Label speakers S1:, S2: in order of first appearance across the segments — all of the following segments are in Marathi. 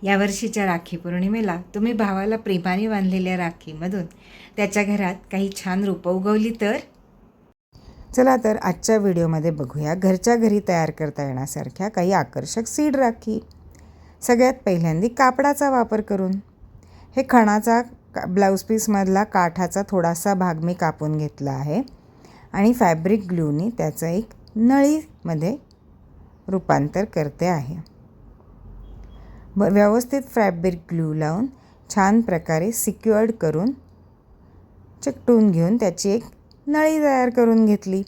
S1: यावर्षीच्या राखी पौर्णिमेला तुम्ही भावाला प्रेमाने बांधलेल्या राखीमधून त्याच्या घरात काही छान रूपं उगवली तर? चला तर आजच्या व्हिडिओमध्ये बघूया घरच्या घरी तयार करता येण्यासारख्या काही आकर्षक सीड राखी. सगळ्यात पहिल्यांदा कापडाचा वापर करून हे खणाचा ब्लाऊज पीसमधला काठाचा थोडासा भाग मी कापून घेतला आहे आणि फॅब्रिक ग्लूने त्याचं एक नळीमध्ये रूपांतर करते आहे. व्यवस्थित फॅब्रिक ग्लू लावून छान प्रकारे सिक्युअर्ड करून चिकटून घेऊन त्याची एक नळी तयार करून घेतली.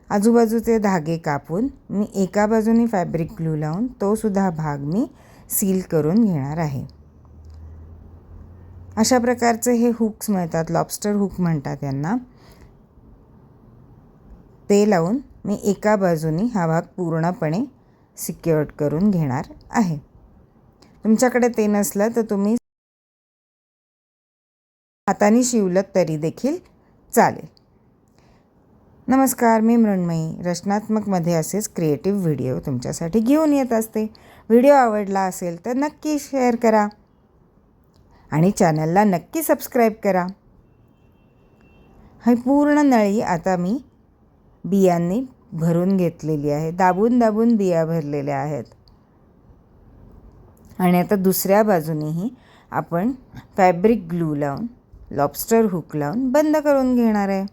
S1: आजूबाजूचे धागे कापून मी एका बाजूने फॅब्रिक ग्लू लावून तो सुद्धा भाग मी सील करून घेणार आहे. अशा प्रकारचे हे हुक्स मिळतात, लॉबस्टर हुक म्हणतात यांना. ते लावून मी एका बाजूने हा भाग पूर्णपणे सिक्युअर्ड करून घेणार आहे. तुमच्याकडे ते नसलं तर तुम्ही हाताने शिवलं तरी देखील चालेल. नमस्कार, मी मृण्मयी. रचनात्मकमध्ये असेच क्रिएटिव्ह व्हिडिओ तुमच्यासाठी घेऊन येत असते. व्हिडिओ आवडला असेल तर नक्की शेअर करा आणि चॅनलला नक्की सबस्क्राईब करा. ही पूर्ण नळी आता मी बियांनी भरून घेतलेली आहे. दाबून दाबून बिया भरलेल्या आहेत. आणि आता दुसऱ्या बाजूनेही आपण फॅब्रिक ग्लू लावून लॉबस्टर हुक लावून बंद करून घेणार आहे.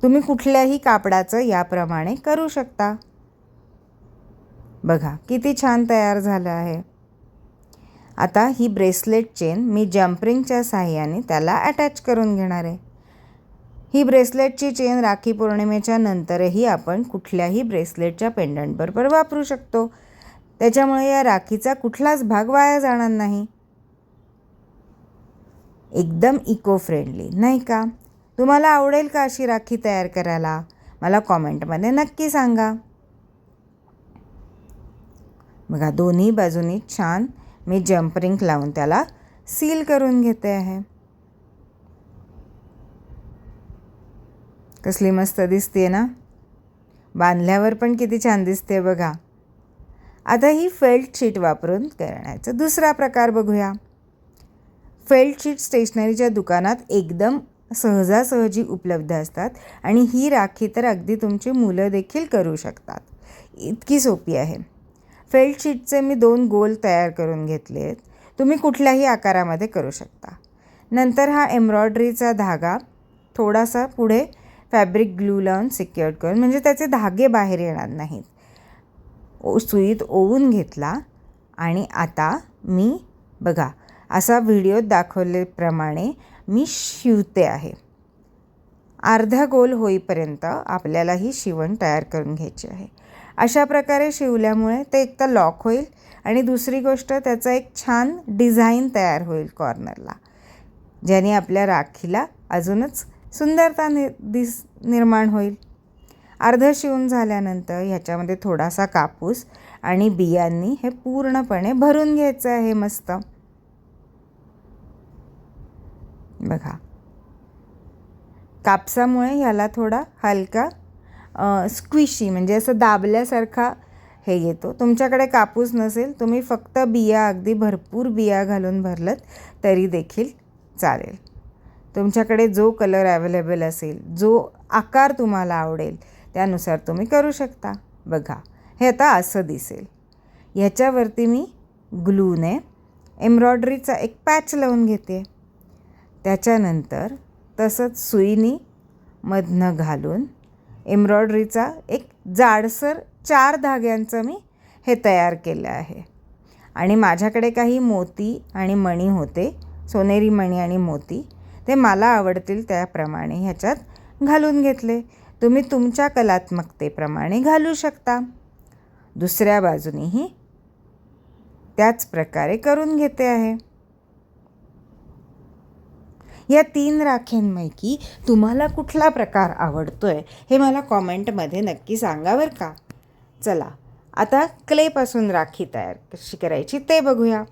S1: तुम्ही कुठल्याही कापडाचं याप्रमाणे करू शकता. बघा किती छान तयार झालं आहे. आता ही ब्रेसलेट चेन मी जम्परिंगच्या साहाय्याने त्याला अटॅच करून घेणार आहे. ही ब्रेसलेटची चेन राखी पौर्णिमेच्या नंतरही आपण कुठल्याही ब्रेसलेटच्या पेंडंटबरोबर वापरू शकतो. त्याच्यामुळे या राखीचा कुठलाच भाग वाया जाणार नाही. एकदम इको फ्रेंडली, नाही का? तुम्हाला आवडेल का अशी राखी तयार करायला? मला कॉमेंटमध्ये नक्की सांगा. बघा दोन्ही बाजूनी छान मी जम्परिंग लावून त्याला सील करून घेते आहे. कसली मस्त दिसते ना? बांधल्यावर पण किती छान दिसते बघा. आता ही फेल्ट शीट वापरून करण्याचा दुसरा प्रकार बघूया. फेल्ट शीट स्टेशनरीच्या दुकानात एकदम सहजासहजी उपलब्ध असतात आणि ही राखी तर अगदी तुमची मुलं देखील करू शकतात. इतकी सोपी आहे. फेल्ट शीटचे मी 2 गोल तयार करून घेतले आहेत. तुम्ही कुठल्याही आकारामध्ये करू शकता. नंतर हा एम्ब्रॉयडरीचा धागा थोडासा पुढे फॅब्रिक ग्लू लावून सिक्युअर्ड करून, म्हणजे त्याचे धागे बाहेर येणार नाहीत, सुईत ओवून घेतला. आणि आता मी बघा असा व्हिडिओत दाखवल्याप्रमाणे मी शिवते आहे. अर्धा गोल होईपर्यंत आपल्याला ही शिवण तयार करून घ्यायची आहे. अशा प्रकारे शिवल्यामुळे ते एक तर लॉक होईल आणि दुसरी गोष्ट त्याचा एक छान डिझाईन तयार होईल कॉर्नरला, ज्याने आपल्या राखीला अजूनच सुंदरता निर्माण होईल. अर्धं शिवून झाल्यानंतर ह्याच्यामध्ये थोडासा कापूस आणि बियांनी हे पूर्णपणे भरून घ्यायचं आहे. मस्त बघा, कापसामुळे ह्याला थोडा हलका स्क्विशी म्हणजे असं दाबल्यासारखा हे येतो. तुमच्याकडे कापूस नसेल, तुम्ही फक्त बिया अगदी भरपूर बिया घालून भरलत तरी देखील चालेल. तुमच्याकडे जो कलर अवेलेबल असेल, जो आकार तुम्हाला आवडेल त्यानुसार तुम्ही करू शकता. बघा हे आता असं दिसेल. ह्याच्यावरती मी ग्लूने एम्ब्रॉयडरीचा एक पॅच लावून घेते. त्याच्यानंतर तसंच सुईनी मधनं घालून एम्ब्रॉयडरीचा एक जाडसर 4 धाग्यांचं मी हे तयार केलं आहे. आणि माझ्याकडे काही मोती आणि मणी होते, सोनेरी मणी आणि मोती, ते मला आवडतील त्याप्रमाणे ह्याच्यात घालून घेतले. तुम्ही तुमच्या कलात्मकतेप्रमाणे घालू शकता. दुसऱ्या बाजूनेही त्याच प्रकारे करून घेते आहे. या 3 राख्यांपैकी तुम्हाला कुठला प्रकार आवडतोय हे मला कॉमेंटमध्ये नक्की सांगा बरं का. चला आता क्लेपासून राखी तयार कशी करायची ते बघूया.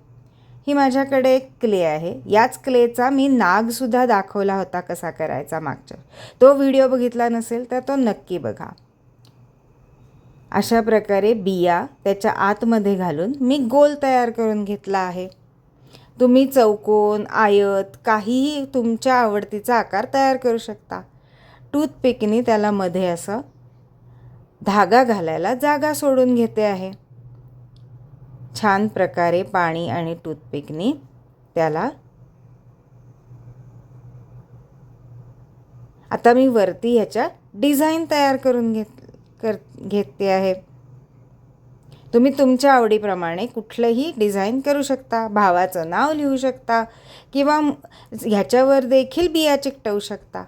S1: ही माझ्याकडे एक क्ले आहे. याच क्लेचा मी नागसुद्धा दाखवला होता कसा करायचा मागच्या. तो व्हिडिओ बघितला नसेल तर तो नक्की बघा. अशा प्रकारे बिया त्याच्या आतमध्ये घालून मी गोल तयार करून घेतला आहे. तुम्ही चौकोन, आयत काहीही तुमच्या आवडतीचा आकार तयार करू शकता. टूथपिकनी त्याला मध्ये असं धागा घालायला जागा सोडून घेते आहे. छान प्रकारे पाणी आणि टूथपिकनी त्याला आता मी वरती ह्याच्या डिझाईन तयार करून घेते आहे. तुम्ही तुमच्या आवडीप्रमाणे कुठलंही डिझाईन करू शकता. भावाचं नाव लिहू शकता किंवा ह्याच्यावर देखील बिया चिकटवू शकता.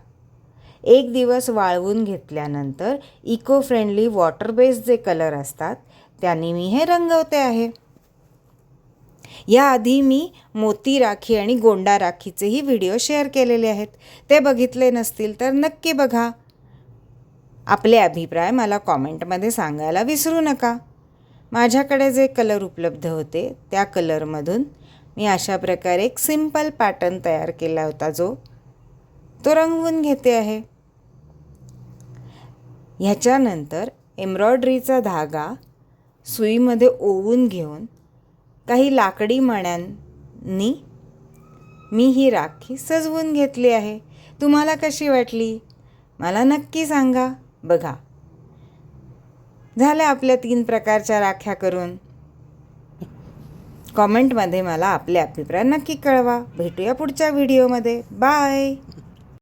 S1: एक दिवस वाळवून घेतल्यानंतर इको फ्रेंडली वॉटर बेस्ड जे कलर असतात त्यांनी मी हे रंगवते आहे. याआधी मी मोती राखी आणि गोंडा राखीचेही व्हिडिओ शेअर केलेले आहेत. ते बघितले नसतील तर नक्की बघा. आपले अभिप्राय मला कॉमेंटमध्ये सांगायला विसरू नका. माझ्याकडे जे कलर उपलब्ध होते त्या कलरमधून मी अशा प्रकारे एक सिंपल पॅटर्न तयार केला होता जो तो रंगवून घेते आहे. ह्याच्यानंतर एम्ब्रॉयडरीचा धागा सुईमध्ये ओवून घेऊन काही लाकडी मण्यांनी मी ही राखी सजवून घेतली आहे. तुम्हाला कशी वाटली मला नक्की सांगा. बघा झाल्या आपल्या 3 प्रकारच्या राख्या करून. कॉमेंटमध्ये मला आपले अभिप्राय नक्की कळवा. भेटूया पुढच्या व्हिडिओमध्ये. बाय.